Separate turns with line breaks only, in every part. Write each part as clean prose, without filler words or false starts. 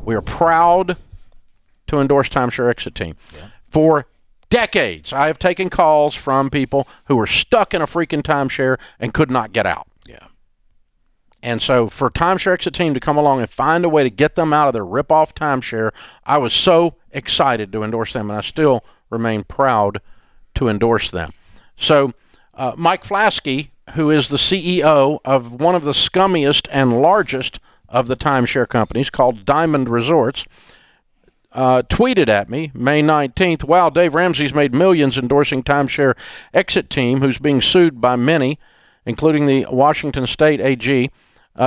We are proud to endorse Timeshare Exit Team. Yeah. For decades, I have taken calls from people who were stuck in a freaking timeshare and could not get out.
Yeah.
And so for Timeshare Exit Team to come along and find a way to get them out of their rip-off timeshare, I was so excited to endorse them, and I still remain proud to endorse them. So Mike Flasky, who is the CEO of one of the scummiest and largest of the timeshare companies called Diamond Resorts, tweeted at me May 19th, "Wow, Dave Ramsey's made millions endorsing Timeshare Exit Team, who's being sued by many, including the Washington State AG.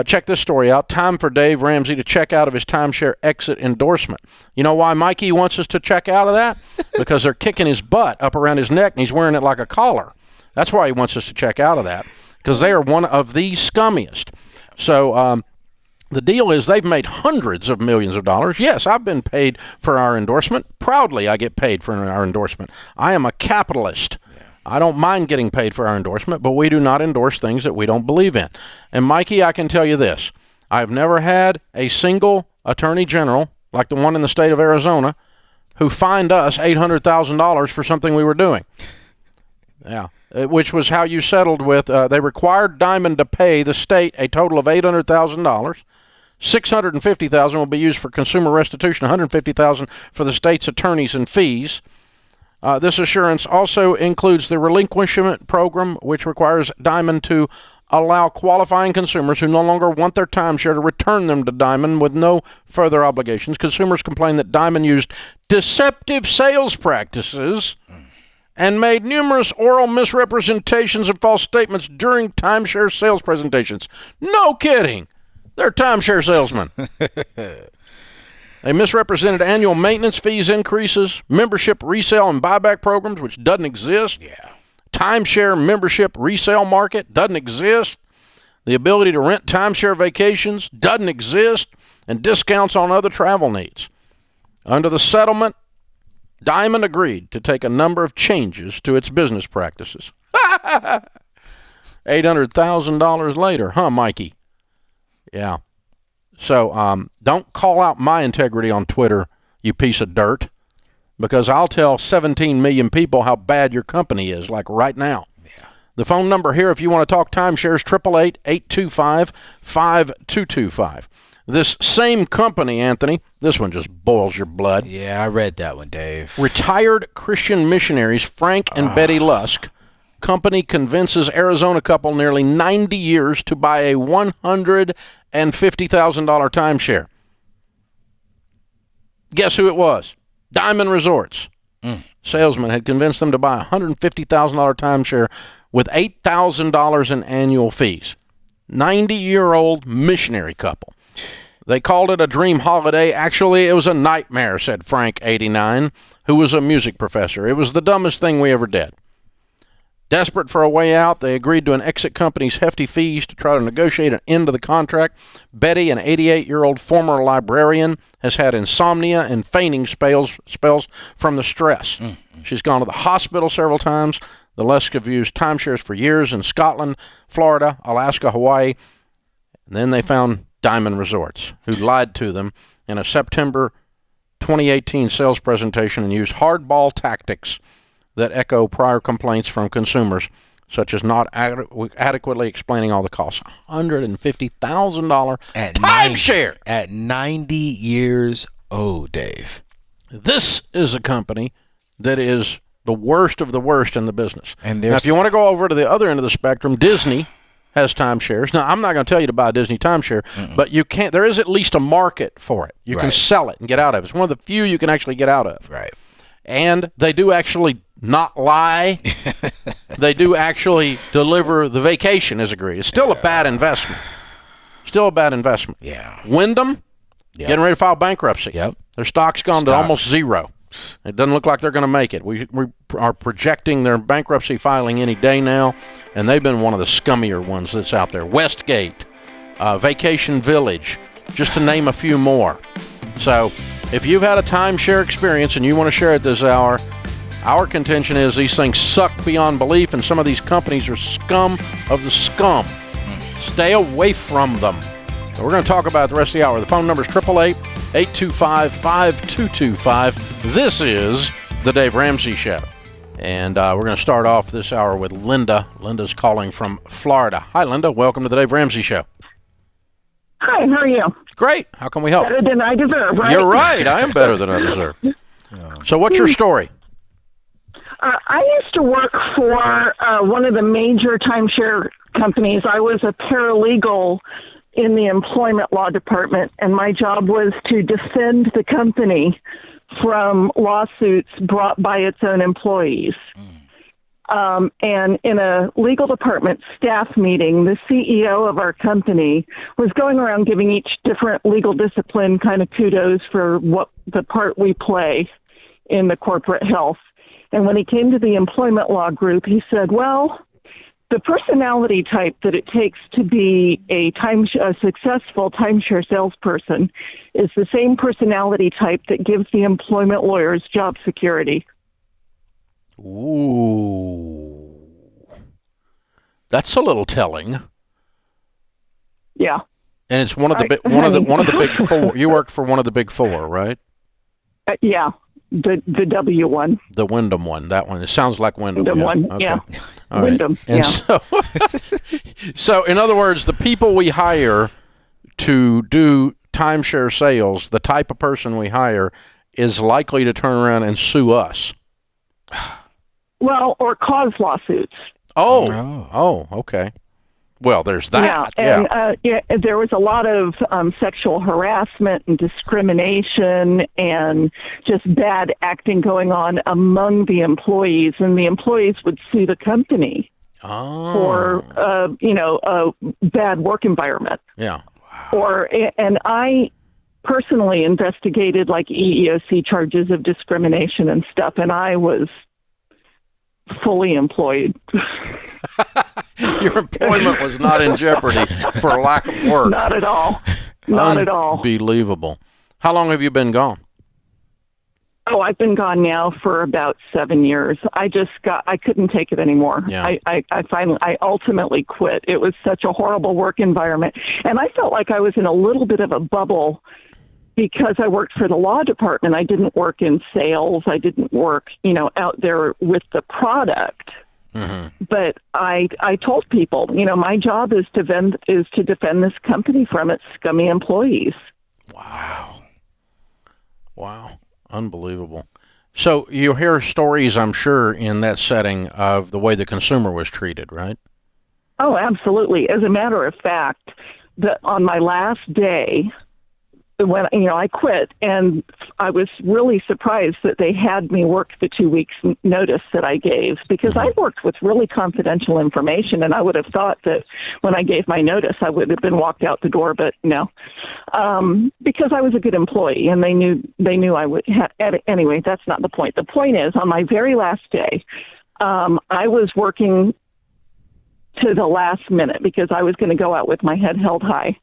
Check this story out. Time for Dave Ramsey to check out of his Timeshare Exit endorsement." You know why Mikey wants us to check out of that? Because they're kicking his butt up around his neck, and he's wearing it like a collar. That's why he wants us to check out of that, because they are one of the scummiest. So the deal is they've made hundreds of millions of dollars. Yes, I've been paid for our endorsement. Proudly, I get paid for our endorsement. I am a capitalist. I don't mind getting paid for our endorsement, but we do not endorse things that we don't believe in. And Mikey, I can tell you this. I've never had a single attorney general, like the one in the state of Arizona, who fined us $800,000 for something we were doing. Yeah, which was how you settled with, they required Diamond to pay the state a total of $800,000. $650,000 will be used for consumer restitution, $150,000 for the state's attorneys and fees. This assurance also includes the relinquishment program, which requires Diamond to allow qualifying consumers who no longer want their timeshare to return them to Diamond with no further obligations. Consumers complain that Diamond used deceptive sales practices and made numerous oral misrepresentations and false statements during timeshare sales presentations. No kidding. They're timeshare salesmen. They misrepresented annual maintenance fees increases, membership resale and buyback programs, which doesn't exist.
Yeah.
Timeshare membership resale market doesn't exist. The ability to rent timeshare vacations doesn't exist, and discounts on other travel needs. Under the settlement, Diamond agreed to take a number of changes to its business practices. $800,000 later, huh, Mikey? Yeah. So don't call out my integrity on Twitter, you piece of dirt, because I'll tell 17 million people how bad your company is, like right now. Yeah. The phone number here, if you want to talk timeshares, 888-825-5225. This same company, Anthony, this one just boils your blood.
Yeah, I read that one, Dave.
Retired Christian missionaries Frank and Betty Lusk. Company convinces Arizona couple nearly 90 years to buy a $150,000 timeshare. Guess who it was? Diamond Resorts. Salesman had convinced them to buy a $150,000 timeshare with $8,000 in annual fees. 90-year-old missionary couple. They called it a dream holiday. Actually, it was a nightmare, said Frank, 89, who was a music professor. It was the dumbest thing we ever did. Desperate for a way out, they agreed to an exit company's hefty fees to try to negotiate an end to the contract. Betty, an 88-year-old former librarian, has had insomnia and fainting spells from the stress. She's gone to the hospital several times. The Lusk have used timeshares for years in Scotland, Florida, Alaska, Hawaii. And then they found Diamond Resorts, who lied to them in a September 2018 sales presentation and used hardball tactics that echo prior complaints from consumers, such as not adequately explaining all the costs. $150,000 timeshare
at 90 years old, Dave.
This is a company that is the worst of the worst in the business.
And
now, if you want to go over to the other end of the spectrum, Disney has timeshares. Now, I'm not going to tell you to buy a Disney timeshare, but you can't. There is at least a market for it. You can sell it and get out of it. It's one of the few you can actually get out of.
Right.
And they do actually not lie. They do actually deliver the vacation as agreed. It's still a bad investment. Still a bad investment.
Yeah.
Wyndham, getting ready to file bankruptcy.
Yep.
Their stock's gone to almost zero. It doesn't look like they're going to make it. We are projecting their bankruptcy filing any day now, and they've been one of the scummier ones that's out there. Westgate, Vacation Village, just to name a few more. So if you've had a timeshare experience and you want to share it this hour, our contention is these things suck beyond belief, and some of these companies are scum of the scum. Stay away from them. We're going to talk about the rest of the hour. The phone number is 888-825-5225. This is The Dave Ramsey Show. And we're going to start off this hour with Linda. Linda's calling from Florida. Hi, Linda. Welcome to The Dave Ramsey Show.
Hi, how are you?
Great. How can we help?
Better than I deserve, right?
You're right. I am better than I deserve. So what's your story?
I used to work for one of the major timeshare companies. I was a paralegal in the employment law department, and my job was to defend the company from lawsuits brought by its own employees. And in a legal department staff meeting, the CEO of our company was going around giving each different legal discipline kind of kudos for what the part we play in the corporate health. And when he came to the employment law group, he said, well, the personality type that it takes to be a successful timeshare salesperson is the same personality type that gives the employment lawyers job security.
Ooh. That's a little telling.
Yeah.
And it's one of the big four. You worked for one of the big four, right?
Yeah. The W one.
The Wyndham one. That one. It sounds like Wyndham.
The one.
Okay.
Yeah.
All right.
Wyndham.
And
yeah.
So in other words, the people we hire to do timeshare sales, the type of person we hire is likely to turn around and sue us.
Well, or cause lawsuits.
Oh, okay. Well, there's that.
Yeah, and there was a lot of sexual harassment and discrimination and just bad acting going on among the employees, and the employees would sue the company for, a bad work environment.
Yeah. Wow.
And I personally investigated like EEOC charges of discrimination and stuff, and I was fully employed.
Your employment was not in jeopardy for lack of work.
Not at all. Not at all.
Unbelievable. How long have you been gone?
Oh, I've been gone now for about 7 years. I couldn't take it anymore.
Yeah.
I ultimately quit. It was such a horrible work environment. And I felt like I was in a little bit of a bubble because I worked for the law department. I didn't work in sales. I didn't work, out there with the product. Mm-hmm. But I told people, my job is to defend this company from its scummy employees.
Wow. Unbelievable. So you hear stories, I'm sure, in that setting of the way the consumer was treated, right?
Oh, absolutely. As a matter of fact, on my last day, when I quit, and I was really surprised that they had me work the 2 weeks notice that I gave, because I worked with really confidential information, and I would have thought that when I gave my notice I would have been walked out the door, but no, because I was a good employee and they knew I would. Anyway, that's not the point. The point is, on my very last day, I was working to the last minute because I was going to go out with my head held high,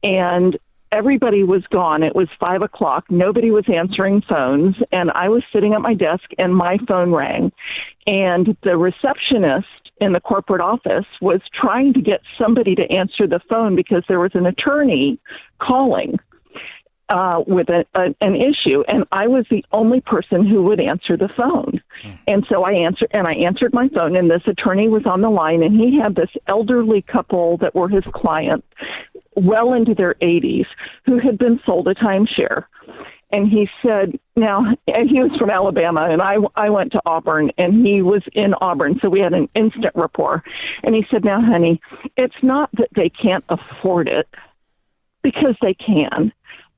and everybody was gone. It was 5 o'clock. Nobody was answering phones. And I was sitting at my desk and my phone rang. And the receptionist in the corporate office was trying to get somebody to answer the phone because there was an attorney calling with an issue. And I was the only person who would answer the phone. And so I answered my phone, and this attorney was on the line, and he had this elderly couple that were his client, well into their 80s, who had been sold a timeshare. And he said, and he was from Alabama, and I went to Auburn, and he was in Auburn, so we had an instant rapport. And he said, now, honey, it's not that they can't afford it, because they can,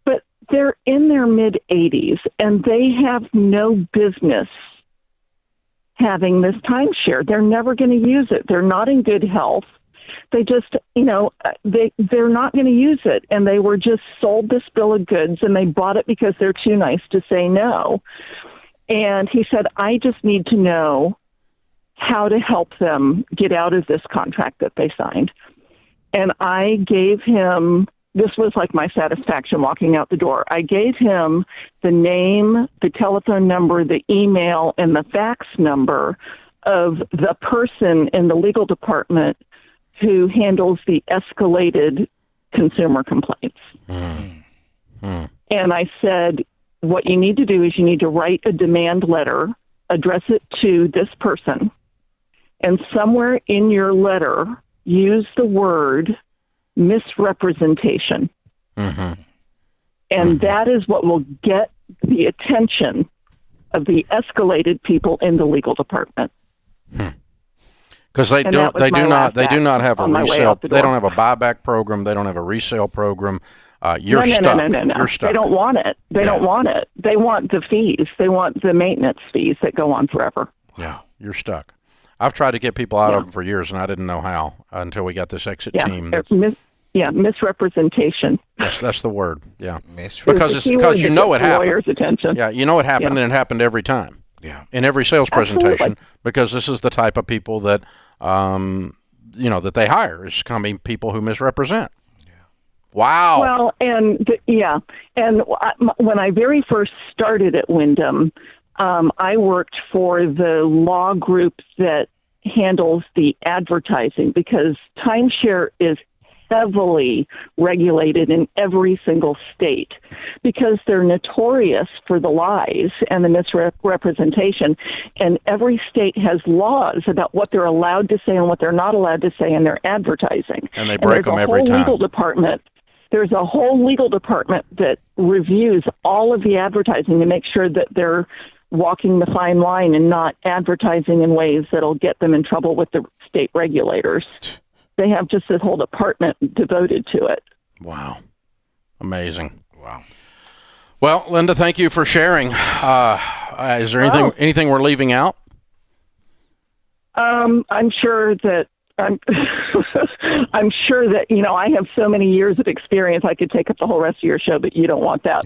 but they're in their mid-80s, and they have no business having this timeshare. They're never going to use it. They're not in good health. They just, they're not going to use it. And they were just sold this bill of goods, and they bought it because they're too nice to say no. And he said, I just need to know how to help them get out of this contract that they signed. And I gave him, this was like my satisfaction walking out the door. I gave him the name, the telephone number, the email, and the fax number of the person in the legal department who handles the escalated consumer complaints. And I said, what you need to do is you need to write a demand letter, address it to this person, and somewhere in your letter, use the word misrepresentation. And that is what will get the attention of the escalated people in the legal department.
Because they do not have a resale. They don't have a buyback program. They don't have a resale program. You're stuck.
No.
You're stuck.
They don't want it. They don't want it. They want the fees. They want the maintenance fees that go on forever.
Yeah, you're stuck. I've tried to get people out of them for years, and I didn't know how until we got this exit team.
Misrepresentation.
That's the word. Yeah,
because
you know it happened.
Lawyers' attention.
Yeah, you know it happened, and it happened every time.
Yeah,
in every sales presentation,
Absolutely.
because this is the type of people that that they hire is coming people who misrepresent. Wow.
Well, and when I very first started at Wyndham, I worked for the law group that handles the advertising, because timeshare is heavily regulated in every single state, because they're notorious for the lies and the misrepresentation. And every state has laws about what they're allowed to say and what they're not allowed to say in their advertising.
And they break them every time.
There's a whole legal department that reviews all of the advertising to make sure that they're walking the fine line and not advertising in ways that'll get them in trouble with the state regulators. They have just this whole department devoted to it.
Wow. Amazing.
Wow.
Well, Linda, thank you for sharing. Is there anything we're leaving out?
I'm sure that I'm sure that, I have so many years of experience, I could take up the whole rest of your show, but you don't want that.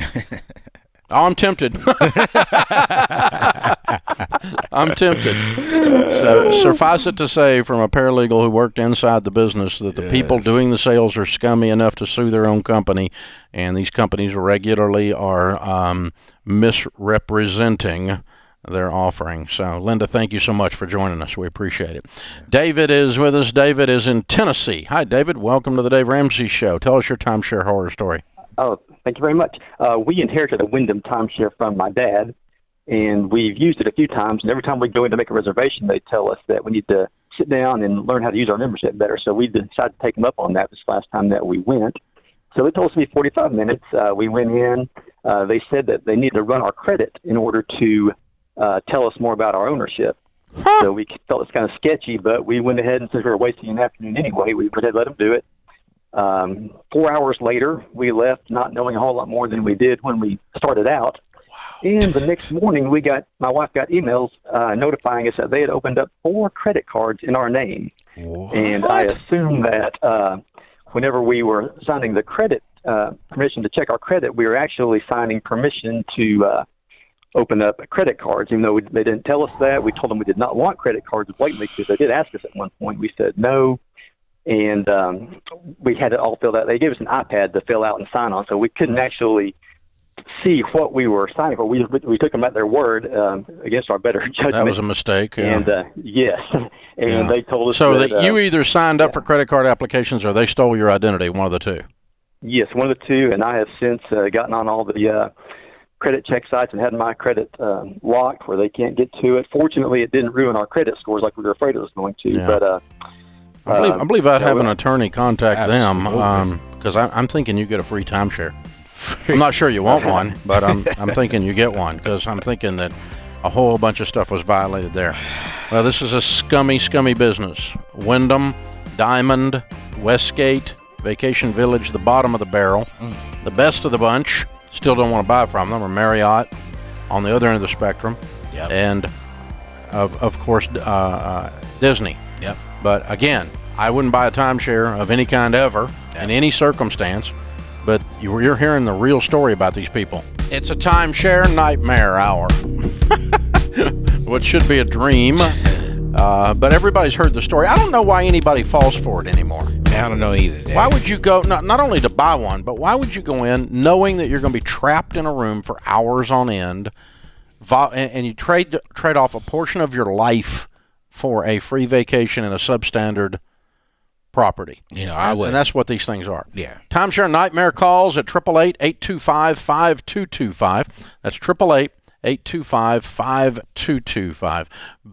Oh, I'm tempted. I'm tempted. So suffice it to say, from a paralegal who worked inside the business, that the people doing the sales are scummy enough to sue their own company, and these companies regularly are misrepresenting their offering. So, Linda, thank you so much for joining us. We appreciate it. David is with us. David is in Tennessee. Hi, David. Welcome to the Dave Ramsey Show. Tell us your timeshare horror story.
Oh, thank you very much. We inherited a Wyndham timeshare from my dad, and we've used it a few times. And every time we go in to make a reservation, they tell us that we need to sit down and learn how to use our membership better. So we decided to take them up on that this last time that we went. So they told us to be 45 minutes. We went in. They said that they needed to run our credit in order to tell us more about our ownership. So we felt it's kind of sketchy, but we went ahead and since we were wasting an afternoon anyway, we went ahead and let them do it. 4 hours later, we left not knowing a whole lot more than we did when we started out. Wow. And the next morning, my wife got emails notifying us that they had opened up 4 credit cards in our name. What? And I assumed that whenever we were signing the credit permission to check our credit, we were actually signing permission to open up credit cards, even though they didn't tell us that. We told them we did not want credit cards blatantly, because they did ask us at one point. We said no, and we had it all filled out. They gave us an iPad to fill out and sign on, so we couldn't actually see what we were signing for. We took them at their word against our better judgment.
That was a mistake. Yeah.
And yes, and they told us
so that you either signed up for credit card applications or they stole your identity, one of the two.
Yes, one of the two, and I have since gotten on all the credit check sites and had my credit locked where they can't get to it. Fortunately, it didn't ruin our credit scores like we were afraid it was going to. Yeah. But
I believe I'd have an attorney contact them, because I'm thinking you get a free timeshare. I'm not sure you want one, but I'm thinking you get one, because I'm thinking that a whole bunch of stuff was violated there. Well, this is a scummy business. Wyndham, Diamond, Westgate, Vacation Village, the bottom of the barrel, the best of the bunch. Still don't want to buy from them, or Marriott on the other end of the spectrum, and of course Disney.
Yep.
But again, I wouldn't buy a timeshare of any kind ever, in any circumstance. But you're hearing the real story about these people. It's a timeshare nightmare hour. What should be a dream. But everybody's heard the story. I don't know why anybody falls for it anymore.
I don't know either, Dave.
Why would you go, not only to buy one, but why would you go in knowing that you're going to be trapped in a room for hours on end, and you trade off a portion of your life for a free vacation in a substandard property.
I would.
And that's what these things are.
Yeah.
Timeshare Nightmare calls at 888-825-5225. That's 888-825-5225.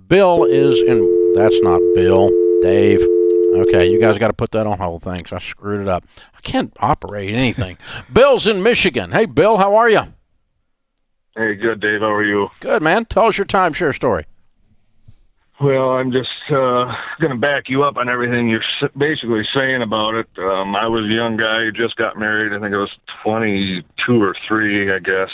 Bill is in. That's not Bill. Dave. Okay, you guys got to put that on hold. Thanks. I screwed it up. I can't operate anything. Bill's in Michigan. Hey, Bill, how are you?
Hey, good, Dave. How are you?
Good, man. Tell us your timeshare story.
Well, I'm just going to back you up on everything you're basically saying about it. I was a young guy who just got married. I think I was 22 or 3, I guess,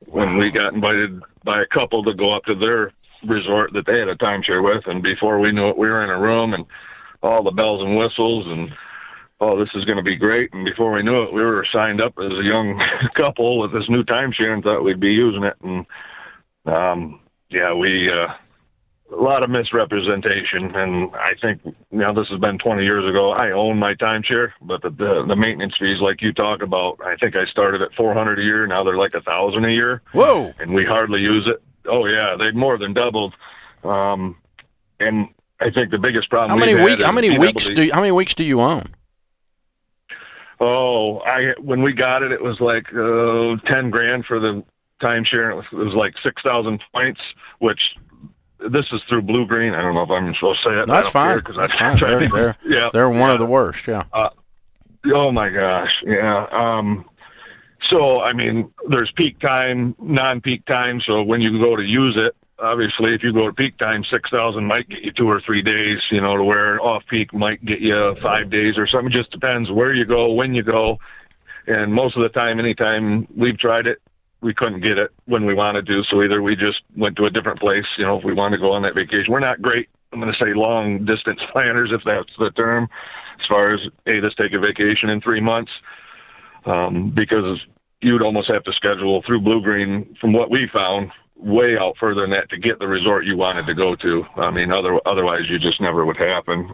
when we got invited by a couple to go up to their resort that they had a timeshare with. And before we knew it, we were in a room and all the bells and whistles and, oh, this is going to be great. And before we knew it, we were signed up as a young couple with this new timeshare and thought we'd be using it. And, a lot of misrepresentation, and I think, this has been 20 years ago. I own my timeshare, but the maintenance fees, like you talk about, I think I started at $400 a year. Now they're like $1,000 a year.
Whoa!
And we hardly use it. Oh yeah, they've more than doubled. And I think the biggest problem.
How many weeks do you own?
Oh, when we got it, it was like $10,000 for the timeshare. It was like 6,000 points, which. This is through Blue Green. I don't know if I'm supposed to say that.
That's fine. That's fine. They're one of the worst. Yeah.
Oh my gosh. Yeah. So I mean, there's peak time, non-peak time. So when you go to use it, obviously, if you go to peak time, 6,000 might get you 2 or 3 days. To where off-peak might get you 5 days or something. It just depends where you go, when you go, and most of the time, anytime we've tried it, we couldn't get it when we wanted to, so either we just went to a different place, if we wanted to go on that vacation. We're not great, I'm going to say, long-distance planners, if that's the term, as far as, hey, let's take a vacation in 3 months, because you'd almost have to schedule through Blue Green, from what we found, way out further than that to get the resort you wanted to go to. I mean, otherwise you just never would happen.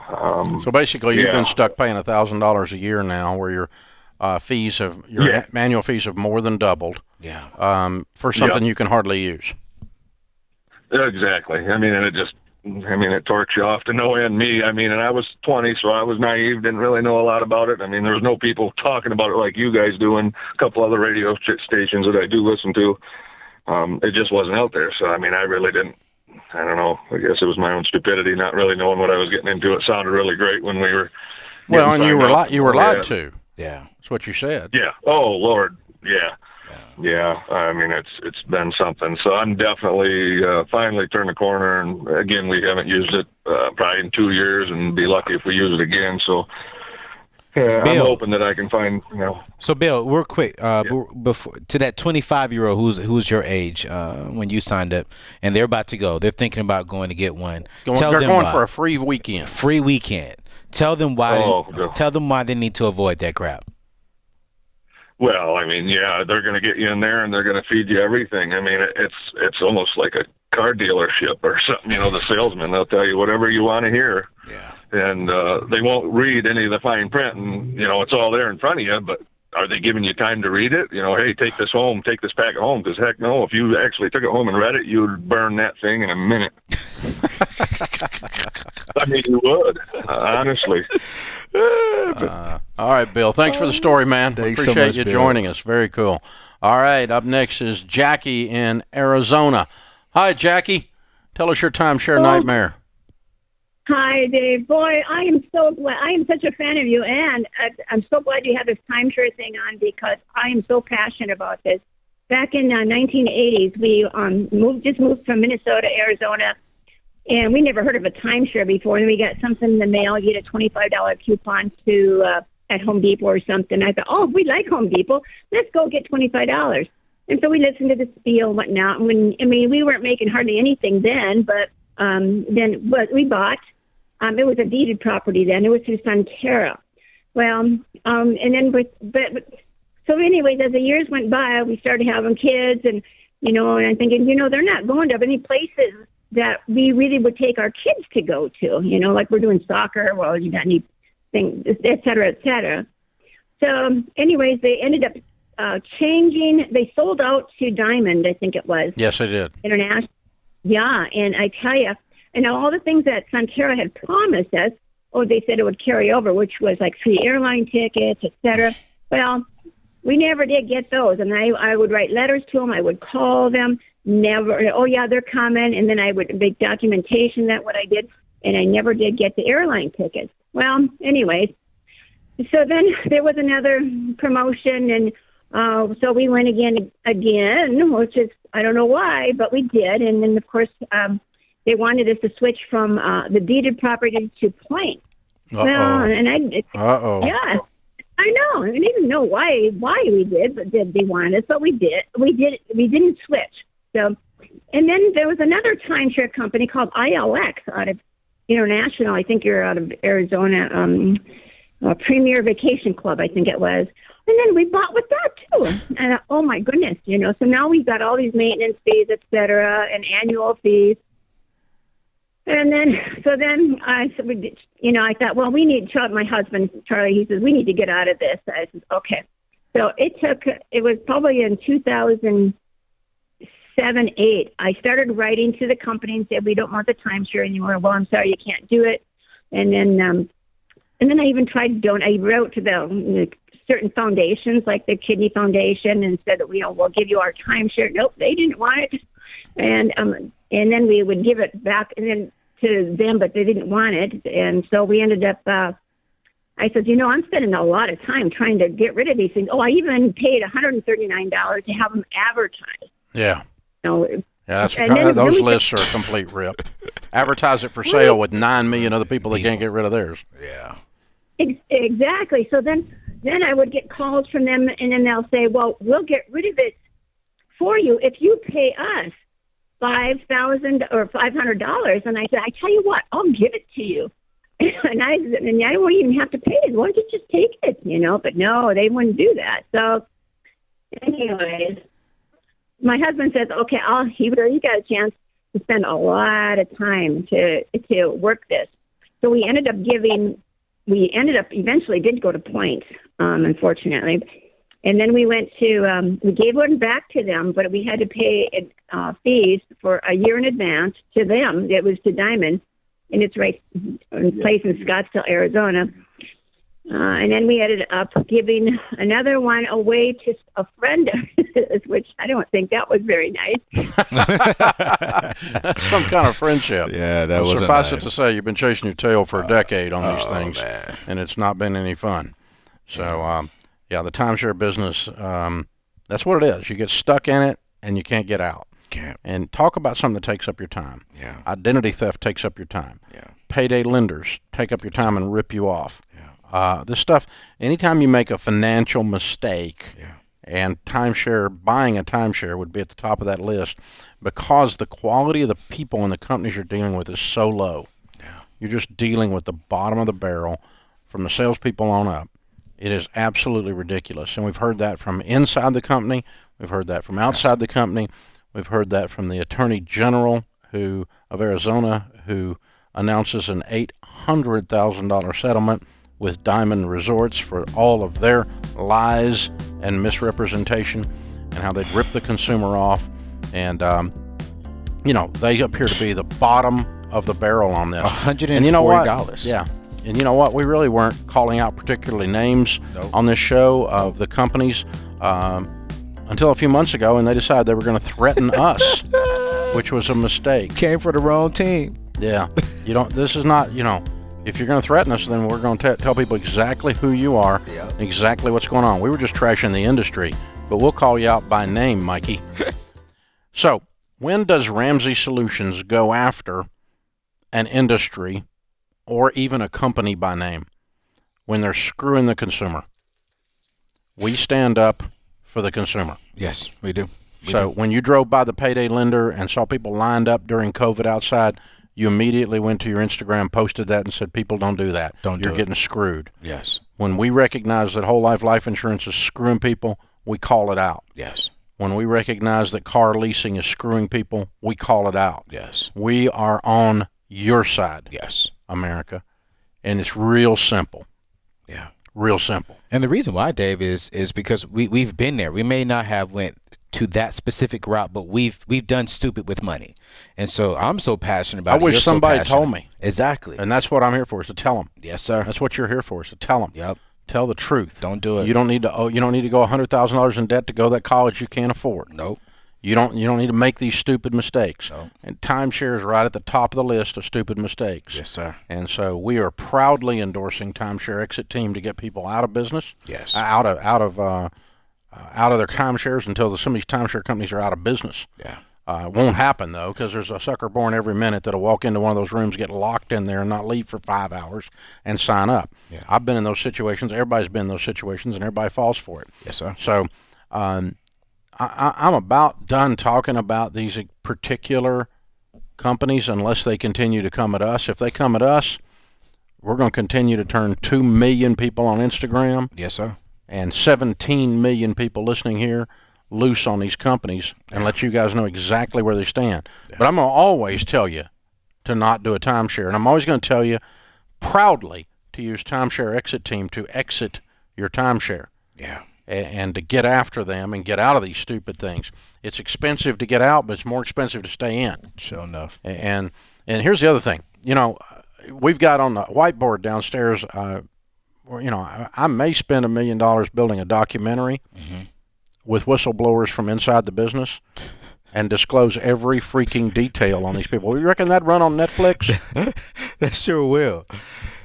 So basically, you've been stuck paying $1,000 a year now, where your annual fees have more than doubled.
Yeah.
For something you can hardly use.
Exactly. I mean, and it torques you off to no end. And I was 20, so I was naive, didn't really know a lot about it. I mean, there was no people talking about it like you guys do, and a couple other radio stations that I do listen to. It just wasn't out there. So, I mean, I really didn't. I don't know. I guess it was my own stupidity, not really knowing what I was getting into. It sounded really great when we were.
Well, and you were lied to.
Yeah,
that's what you said.
Yeah. Oh Lord. Yeah. Yeah. I mean, it's been something. So I'm definitely finally turned the corner, and again, we haven't used it probably in 2 years, and be lucky if we use it again. So. Yeah, I'm hoping that I can find,
So, Bill, real quick, before to that 25-year-old who's your age when you signed up, and they're about to go, they're thinking about going to get one.
They're going for a free weekend.
Free weekend. Tell them why. Tell them why they need to avoid that crap.
Well, I mean, they're going to get you in there, and they're going to feed you everything. I mean, it's almost like a car dealership or something. The salesman, they'll tell you whatever you want to hear.
Yeah.
And they won't read any of the fine print, and it's all there in front of you. But are they giving you time to read it? Hey, take this home, take this packet home. Because heck no, if you actually took it home and read it, you'd burn that thing in a minute. I mean, you would, honestly.
All right, Bill. Thanks for the story, man.
Thanks
Appreciate
so much,
you
Bill.
joining us. Very cool. All right, up next is Jackie in Arizona. Hi, Jackie. Tell us your timeshare nightmare.
Hi, Dave. Boy, I am so glad. I am such a fan of you, and I'm so glad you have this timeshare thing on, because I am so passionate about this. Back in 1980s, we moved from Minnesota to Arizona, and we never heard of a timeshare before. And we got something in the mail. You get a $25 coupon to at Home Depot or something. I thought, oh, we like Home Depot. Let's go get $25. And so we listened to the spiel and whatnot. We weren't making hardly anything then, but what we bought. It was a deeded property then. It was through Sunterra. Well, and then so anyways, as the years went by, we started having kids, and and I'm thinking, they're not going to any places that we really would take our kids to go to. Like we're doing soccer. Well, you got anything, et cetera, et cetera. So, anyways, they ended up changing. They sold out to Diamond, I think it was.
Yes, they did.
International. Yeah, and I tell you, And all the things that Centera had promised us, they said it would carry over, which was like free airline tickets, etc. Well, we never did get those. And I would write letters to them. I would call them. Never. Oh, yeah, they're coming. And then I would make documentation that what I did. And I never did get the airline tickets. Well, anyways, so then there was another promotion. And so we went again, which is, I don't know why, but we did. And then, of course, they wanted us to switch from the deeded property to points.
Uh-oh.
Well, and
Uh-oh.
yeah, I know. I didn't know why we did, but they wanted us, but we did. We didn't switch. So, and then there was another timeshare company called ILX out of International. I think you're out of Arizona. Premier Vacation Club, I think it was. And then we bought with that too. And oh my goodness, so now we've got all these maintenance fees, et cetera, and annual fees. And then, I thought, well, we need, my husband, Charlie, he says, we need to get out of this. I said, okay. So it was probably in 2007, 2008, I started writing to the company and said, we don't want the timeshare anymore. Well, I'm sorry, you can't do it. And then I even tried to I wrote to the certain foundations, like the Kidney Foundation, and said that, we'll give you our timeshare. Nope, they didn't want it. And then we would give it back and then to them, but they didn't want it. And so we ended up, I said, I'm spending a lot of time trying to get rid of these things. Oh, I even paid $139 to have them advertised.
Yeah.
Yeah,
those really lists are a complete rip. Advertise it for sale with 9 million other people that can't get rid of theirs.
Yeah.
Exactly. So then I would get calls from them, and then they'll say, well, we'll get rid of it for you if you pay us $5,000 or $500. And I said, I tell you what, I'll give it to you. And I won't even have to pay it. Why don't you just take it, But no, they wouldn't do that. So anyways, my husband says, okay, you got a chance to spend a lot of time to work this. So we ended up eventually did go to points, unfortunately. And then we went to, we gave one back to them, but we had to pay fees for a year in advance to them. It was to Diamond, and it's right in place in Scottsdale, Arizona. And then we ended up giving another one away to a friend of his, which I don't think that was very nice.
That's some kind of friendship.
Yeah, that was
Suffice it to say, you've been chasing your tail for a decade on these things,
man.
And it's not been any fun. So, the timeshare business, that's what it is. You get stuck in it, and you can't get out.
Can't.
And talk about something that takes up your time.
Yeah.
Identity theft takes up your time.
Yeah.
Payday lenders take up your time and rip you off. This stuff, anytime you make a financial mistake, and buying a timeshare would be at the top of that list because the quality of the people and the companies you're dealing with is so low.
Yeah.
You're just dealing with the bottom of the barrel from the salespeople on up. It is absolutely ridiculous. And we've heard that from inside the company. We've heard that from outside the company. We've heard that from the Attorney General of Arizona, who announces an $800,000 settlement with Diamond Resorts for all of their lies and misrepresentation and how they'd rip the consumer off. And, they appear to be the bottom of the barrel on this.
$140.
And you know what? Yeah. And you know what? We really weren't calling out particularly names on this show of the companies until a few months ago, and they decided they were going to threaten us, which was a mistake.
Came for the wrong team.
Yeah. This is not, if you're going to threaten us, then we're going to tell people exactly who you are, exactly what's going on. We were just trashing the industry, but we'll call you out by name, Mikey. So, when does Ramsey Solutions go after an industry or even a company by name? When they're screwing the consumer. We stand up for the consumer.
Yes, we do.
When you drove by the payday lender and saw people lined up during COVID outside, you immediately went to your Instagram, posted that, and said, people don't do that. You're getting screwed.
Yes.
When we recognize that whole life insurance is screwing people, we call it out.
Yes.
When we recognize that car leasing is screwing people, we call it out.
Yes.
We are on your side.
Yes.
America. And it's real simple.
Yeah.
Real simple.
And the reason why, Dave, is because we've been there. We may not have went to that specific route, but we've done stupid with money. And so I'm so passionate about
I
it.
wish
You're so
somebody
passionate.
told me.
Exactly.
And that's what I'm here for, is to tell them.
Yes, sir.
That's what you're here for, is to tell them.
Yep.
Tell the truth.
Don't do it.
You don't need to go $100,000 in debt to go to that college you can't afford.
Nope.
You don't need to make these stupid mistakes.
Nope.
And timeshare is right at the top of the list of stupid mistakes.
Yes, sir.
And so we are proudly endorsing Timeshare Exit Team to get people out of business.
Yes.
Out of their timeshares until some of these timeshare companies are out of business.
Yeah.
It won't happen, though, because there's a sucker born every minute that'll walk into one of those rooms, get locked in there, and not leave for 5 hours and sign up.
Yeah.
I've been in those situations. Everybody's been in those situations, and everybody falls for it.
Yes, sir.
So I'm about done talking about these particular companies unless they continue to come at us. If they come at us, we're going to continue to turn 2 million people on Instagram
Yes, sir.
and 17 million people listening here loose on these companies and let you guys know exactly where they stand. Yeah. But I'm going to always tell you to not do a timeshare. And I'm always going to tell you proudly to use Timeshare Exit Team to exit your timeshare.
Yeah.
And to get after them and get out of these stupid things. It's expensive to get out, but it's more expensive to stay in.
Sure enough.
And here's the other thing. We've got on the whiteboard downstairs, I may spend $1 million building a documentary with whistleblowers from inside the business and disclose every freaking detail on these people. You reckon that'd run on Netflix?
That sure will.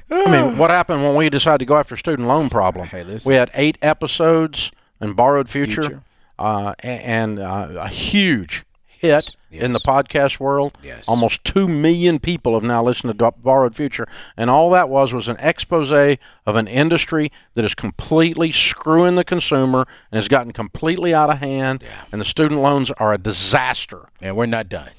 I mean, what happened when we decided to go after student loan problem?
Hey, listen.
We had 8 episodes in Borrowed Future. And a huge hit in the podcast world.
Yes.
Almost 2 million people have now listened to Borrowed Future. And all that was an expose of an industry that is completely screwing the consumer and has gotten completely out of hand. Yeah. And the student loans are a disaster.
And we're not done.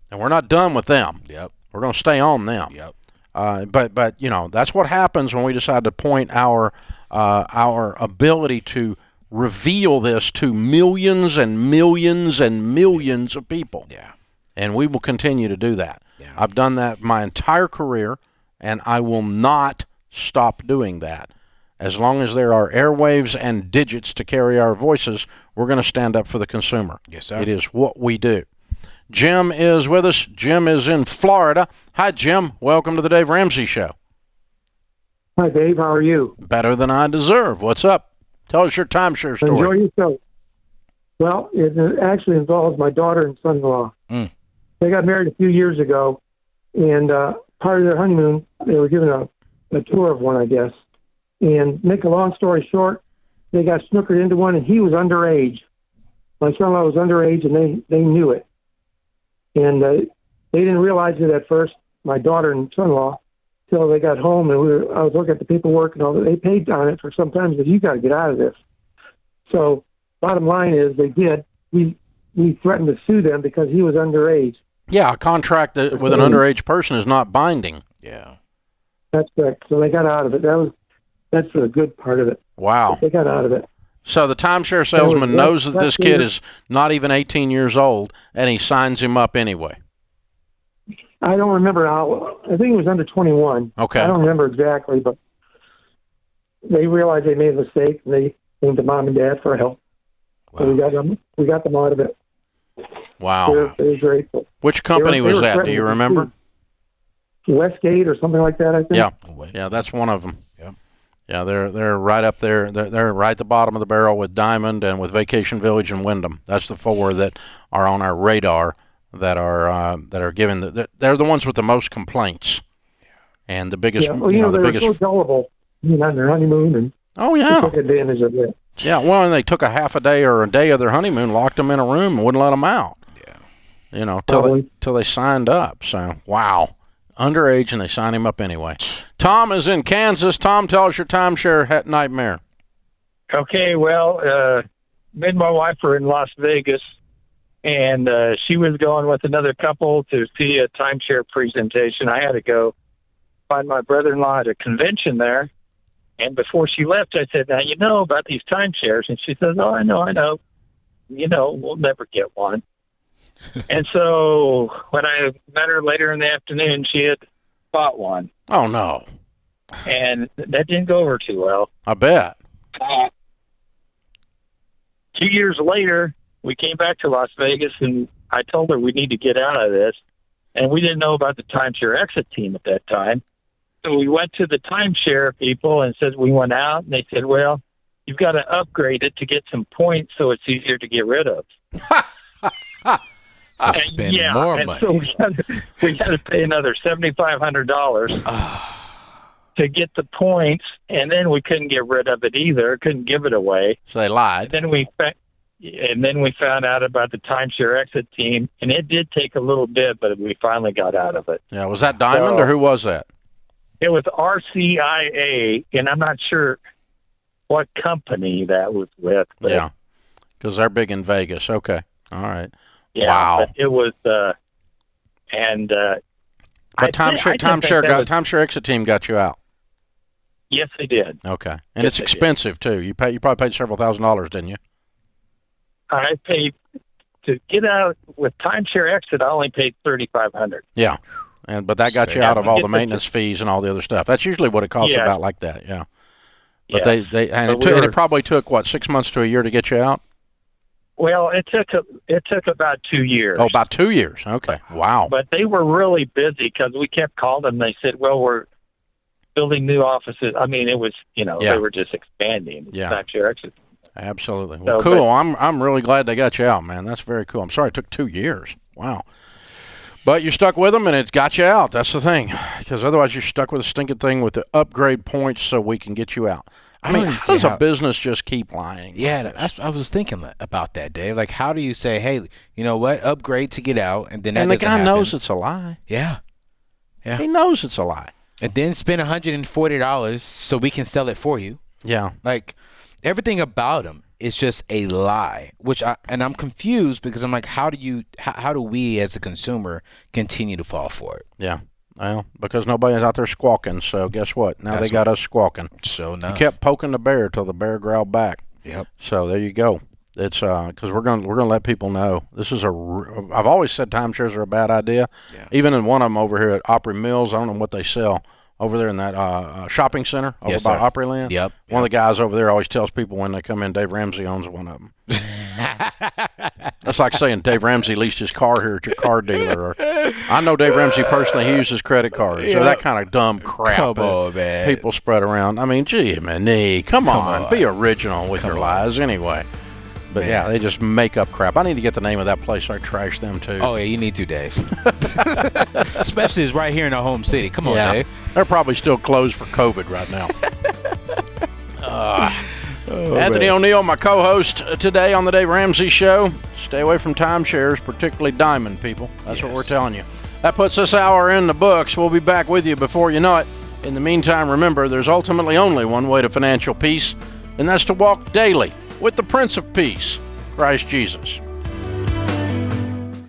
And we're not done with them.
Yep.
We're going to stay on them.
Yep.
But that's what happens when we decide to point our ability to reveal this to millions and millions and millions of people.
Yeah.
And we will continue to do that.
Yeah.
I've done that my entire career, and I will not stop doing that. As long as there are airwaves and digits to carry our voices, we're going to stand up for the consumer.
Yes, sir.
It is what we do. Jim is with us. Jim is in Florida. Hi, Jim. Welcome to the Dave Ramsey Show.
Hi, Dave. How are you?
Better than I deserve. What's up? Tell us your timeshare story.
Enjoy your show. Well, it actually involves my daughter and son-in-law. They got married a few years ago, and part of their honeymoon, they were given a tour of one, I guess. And make a long story short, they got snookered into one, and he was underage. My son-in-law was underage, and they knew it. And they didn't realize it at first, my daughter and son-in-law, till they got home, and I was looking at the paperwork and all that. They paid on it for some time, but you got to get out of this. So bottom line is they did. We threatened to sue them because he was underage.
Yeah, a contract with an underage person is not binding.
Yeah.
That's correct. So they got out of it. That's the good part of it.
Wow.
They got out of it.
So the timeshare salesman knows that this kid is not even 18 years old, and he signs him up anyway.
I don't remember how. I think he was under 21.
Okay.
I don't remember exactly, but they realized they made a mistake, and they came to mom and dad for help.
Wow.
So we got them out of it.
Wow.
They're grateful.
Which company was that? Do you remember?
Westgate or something like that, I think.
Yeah, that's one of them.
Yeah.
Yeah, they're right up there. They're right at the bottom of the barrel with Diamond and with Vacation Village and Wyndham. That's the 4 that are on our radar that are given. They're the ones with the most complaints, and the biggest.
Yeah. Well,
the
they
biggest.
were so gullible on their honeymoon, and took advantage of it.
Yeah, well, and they took a half a day or a day of their honeymoon, locked them in a room, and wouldn't let them out. Yeah. Till they signed up. So, wow. Underage, and they signed him up anyway. Tom is in Kansas. Tom, tell us your timeshare nightmare.
Okay, well, me and my wife were in Las Vegas, and she was going with another couple to see a timeshare presentation. I had to go find my brother-in-law at a convention there. And before she left, I said, now, you know about these timeshares. And she says, oh, I know. We'll never get one. And so when I met her later in the afternoon, she had bought one.
Oh, no.
And that didn't go over too well.
I bet.
2 years later, we came back to Las Vegas, and I told her we need to get out of this. And we didn't know about the timeshare exit team at that time. So we went to the timeshare people and said we went out, and they said, well, you've got to upgrade it to get some points so it's easier to get rid of.
So spend more money.
So we had to pay another $7,500 to get the points, and then we couldn't get rid of it either. Couldn't give it away.
So they lied.
And then we found out about the timeshare exit team, and it did take a little bit, but we finally got out of it.
Yeah, was that Diamond or who was that?
It was RCIA, and I'm not sure what company that was with. But
Yeah, because they're big in Vegas. Okay, all right.
Yeah,
wow.
But it was,
But timeshare exit team got you out.
Yes, they did.
Okay, and
Yes,
it's
they
expensive too. You probably paid several $1,000s, didn't you?
I paid to get out with timeshare exit. I only paid $3,500.
Yeah, but that got you out of all the maintenance fees and all the other stuff. That's usually what it costs about like that. Yeah. But it probably took what 6 months to a year to get you out.
Well, it took about 2 years.
Oh, about 2 years. Okay. Wow.
But they were really busy because we kept calling them. They said, well, we're building new offices. I mean, it was, they were just expanding.
Yeah.
Timeshare exit.
Absolutely. Well, cool. I'm really glad they got you out, man. That's very cool. I'm sorry it took 2 years. Wow. But you stuck with them, and it got you out. That's the thing. Because otherwise you're stuck with a stinking thing with the upgrade points so we can get you out. I mean, how does a business just keep lying?
Yeah, I was thinking about that, Dave. Like, how do you say, hey, you know what, upgrade to get out, and then
the guy knows it's a lie.
Yeah.
He knows it's a lie.
And then spend $140 so we can sell it for you.
Yeah.
Like, everything about him is just a lie, I'm confused because I'm like, how do we as a consumer continue to fall for it?
Yeah. Well, because nobody's out there squawking, so guess what? Now they got us squawking.
So nice.
You kept poking the bear till the bear growled back.
Yep.
So there you go. It's because we're gonna let people know this is I've always said timeshares are a bad idea.
Yeah.
Even in one of them over here at Opry Mills, I don't know what they sell over there in that shopping center over by Opryland.
Yep.
One of the guys over there always tells people when they come in, Dave Ramsey owns one of them. That's like saying Dave Ramsey leased his car here at your car dealer. Or I know Dave Ramsey personally. He uses credit cards. Or that kind of dumb crap.
Come on, man.
People spread around. I mean, gee, man, come on. Be original with your lies anyway. But yeah, they just make up crap. I need to get the name of that place so I trash them too.
Oh yeah, you need to, Dave. Especially it's right here in our home city. Come on, Dave.
They're probably still closed for COVID right now. Anthony O'Neill, my co-host today on the Dave Ramsey Show. Stay away from timeshares, particularly diamond people. That's what we're telling you. That puts this hour in the books. We'll be back with you before you know it. In the meantime, remember, there's ultimately only one way to financial peace, and that's to walk daily with the Prince of Peace, Christ Jesus.